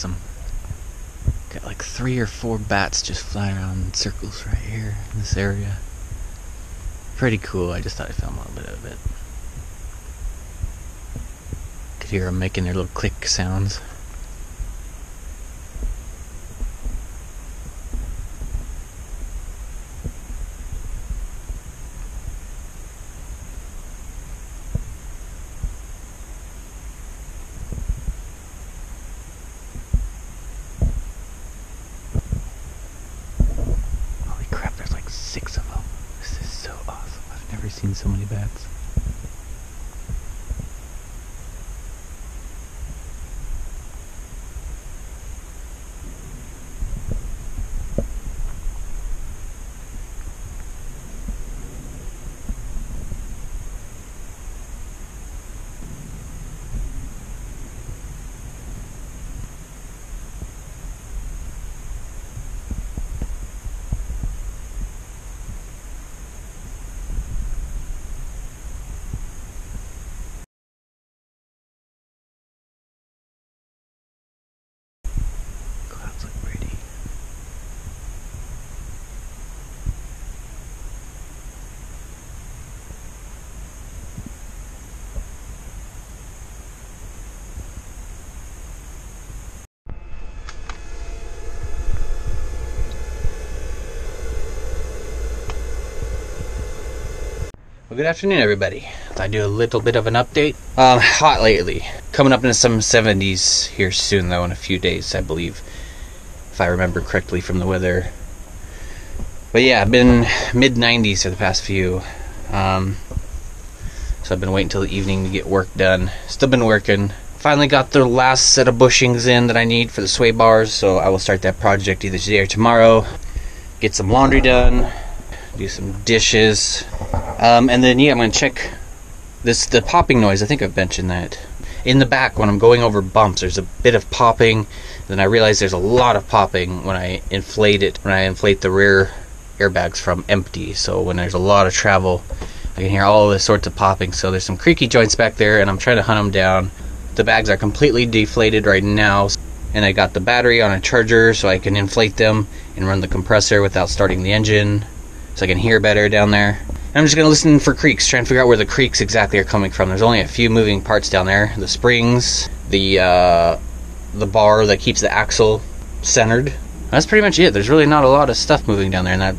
got like 3 or 4 bats just flying around in circles right here in this area. Pretty cool. I just thought I'd film a little bit of it. Could hear them making their little click sounds. Holy crap, there's like 6 of them. This is so awesome. I've never seen so many bats. Clouds look pretty. Well, good afternoon, everybody. I do a little bit of an update. Hot lately. Coming up into some 70s here soon, though, in a few days, I believe, if I remember correctly from the weather. But yeah, I've been mid-90s for the past few. So I've been waiting till the evening to get work done. Still been working. Finally got the last set of bushings in that I need for the sway bars, so I will start that project either today or tomorrow. Get some laundry done. Do some dishes. And then yeah, I'm gonna check the popping noise. I think I've mentioned that. In the back, when I'm going over bumps, there's a bit of popping. Then I realize there's a lot of popping when I inflate it, when I inflate the rear airbags from empty. So when there's a lot of travel, I can hear all this sorts of popping. So there's some creaky joints back there, and I'm trying to hunt them down. The bags are completely deflated right now, and I got the battery on a charger so I can inflate them and run the compressor without starting the engine, so I can hear better down there. And I'm just going to listen for creaks, try and figure out where the creaks exactly are coming from. There's only a few moving parts down there. The springs, the bar that keeps the axle centered. That's pretty much it. There's really not a lot of stuff moving down there. And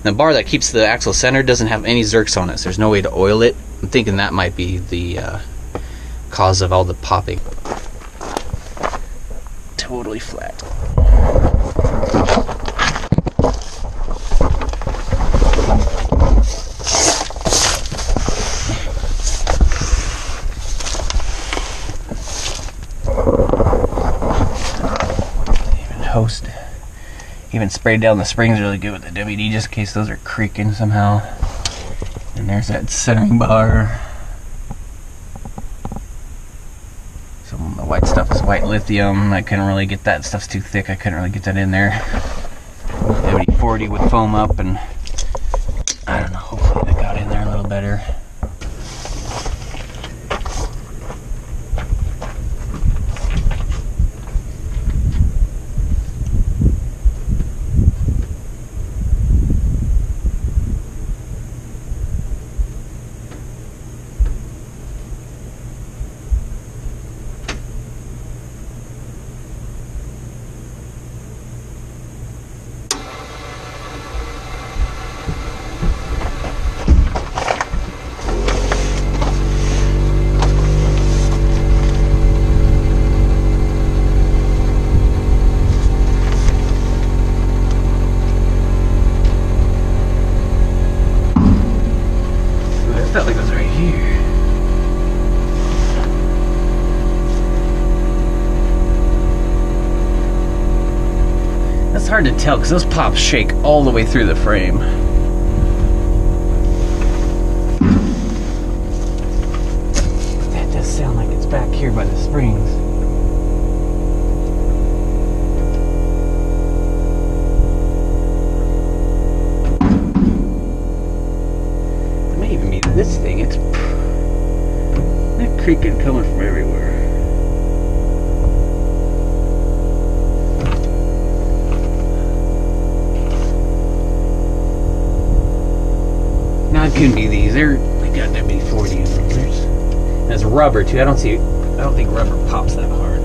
the bar that keeps the axle centered doesn't have any zerks on it, so there's no way to oil it. I'm thinking that might be the cause of all the popping. Totally flat. Even sprayed down the springs really good with the WD just in case those are creaking somehow. And there's that centering bar. Some of the white stuff is white lithium. I couldn't really get that. Stuff's too thick. I couldn't really get that in there. WD-40 with foam up, and I don't know, hopefully that got in there a little better. Felt like it was right here. That's hard to tell because those pops shake all the way through the frame. That does sound like it's back here by the springs. This thing, it's that creaking coming from everywhere. it couldn't be these. They got WD-40 in them. There's rubber too. I don't think rubber pops that hard.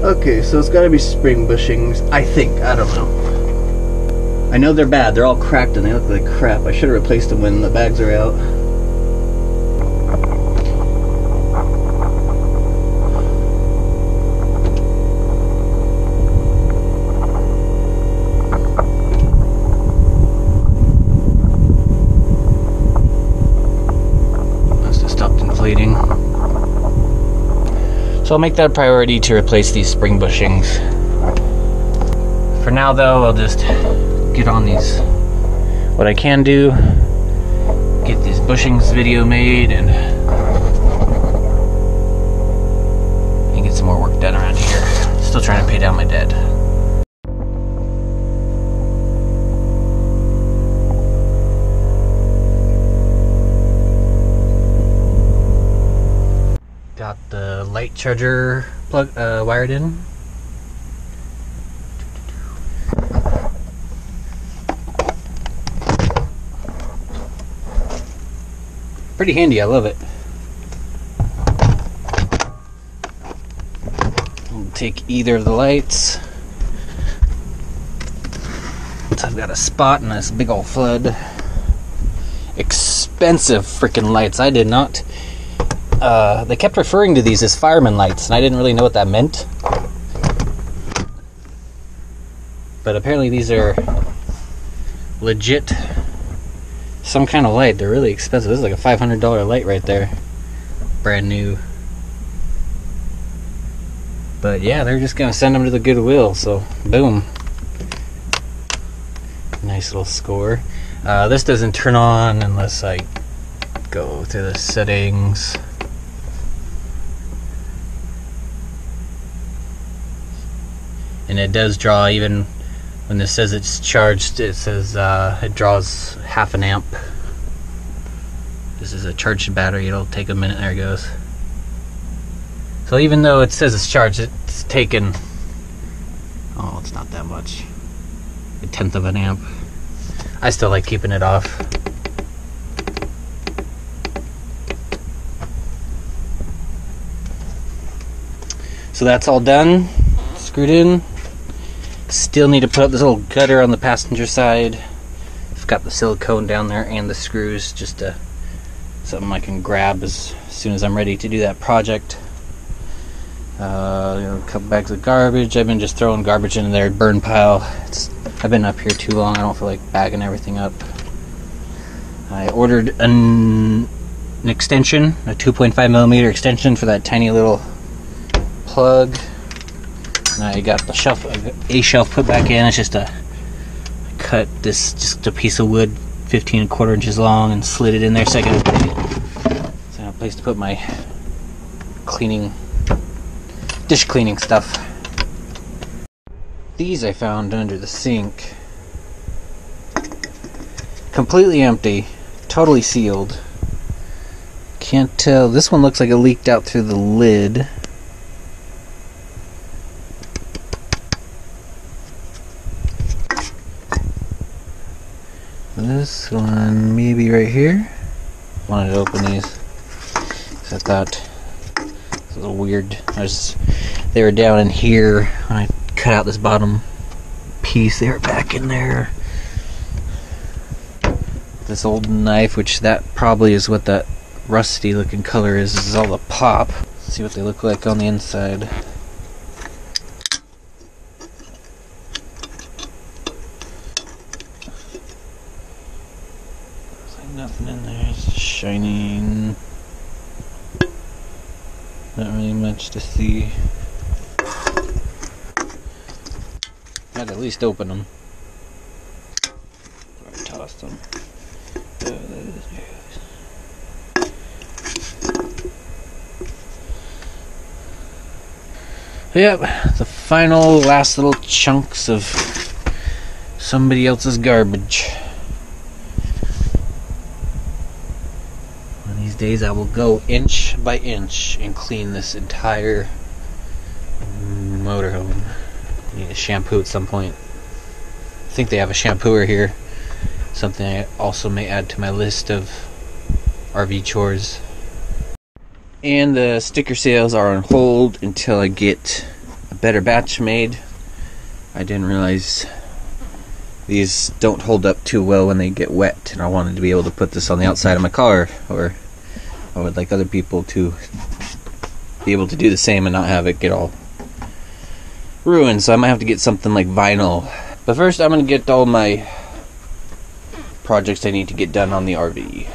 Okay, so it's gotta be spring bushings, I think. I don't know. I know they're bad. They're all cracked and they look like crap. I should have replaced them when the bags are out. Must have stopped inflating. So I'll make that a priority to replace these spring bushings. For now though, I'll just get on these. What I can do, get this bushings video made and get some more work done around here. Still trying to pay down my debt. Got the light charger plug wired in. Pretty handy, I love it. I'll take either of the lights. So I've got a spot in this big old flood. Expensive freaking lights. I did not. They kept referring to these as fireman lights, and I didn't really know what that meant. But apparently these are legit some kind of light. They're really expensive. This is like a $500 light right there. Brand new. But yeah, they're just gonna send them to the Goodwill, so boom. Nice little score. This doesn't turn on unless I go through the settings. And it does draw, even when this says it's charged, it says it draws half an amp. This is a charged battery. It'll take a minute. There it goes. So even though it says it's charged, it's taken, oh, it's not that much, 1/10 of an amp. I still like keeping it off. So that's all done, screwed in. Still need to put up this little gutter on the passenger side. I've got the silicone down there and the screws, just something I can grab as soon as I'm ready to do that project. A couple bags of garbage. I've been just throwing garbage in there, burn pile. I've been up here too long. I don't feel like bagging everything up. I ordered an extension, a 2.5mm extension for that tiny little plug. And I got the shelf, a shelf put back in. It's just cut this, just a piece of wood 15 1/4 inches long, and slid it in there so I have a place to put my dish cleaning stuff. These I found under the sink. Completely empty, totally sealed. Can't tell. This one looks like it leaked out through the lid. This one maybe right here. Wanted to open these because I thought this was a little weird. They were down in here when I cut out this bottom piece. They were back in there. This old knife, which that probably is what that rusty looking color is. This is all the pop. Let's see what they look like on the inside. Nothing in there. It's shining. Not really much to see. I'd at least open them. Or toss them. Yep, the final last little chunks of somebody else's garbage. One of these days I will go inch by inch and clean this entire motorhome. Need a shampoo at some point. I think they have a shampooer here. Something I also may add to my list of RV chores. And the sticker sales are on hold until I get a better batch made. I didn't realize these don't hold up too well when they get wet, and I wanted to be able to put this on the outside of my car, or I would like other people to be able to do the same and not have it get all ruined. So I might have to get something like vinyl. But first I'm going to get all my projects I need to get done on the RV.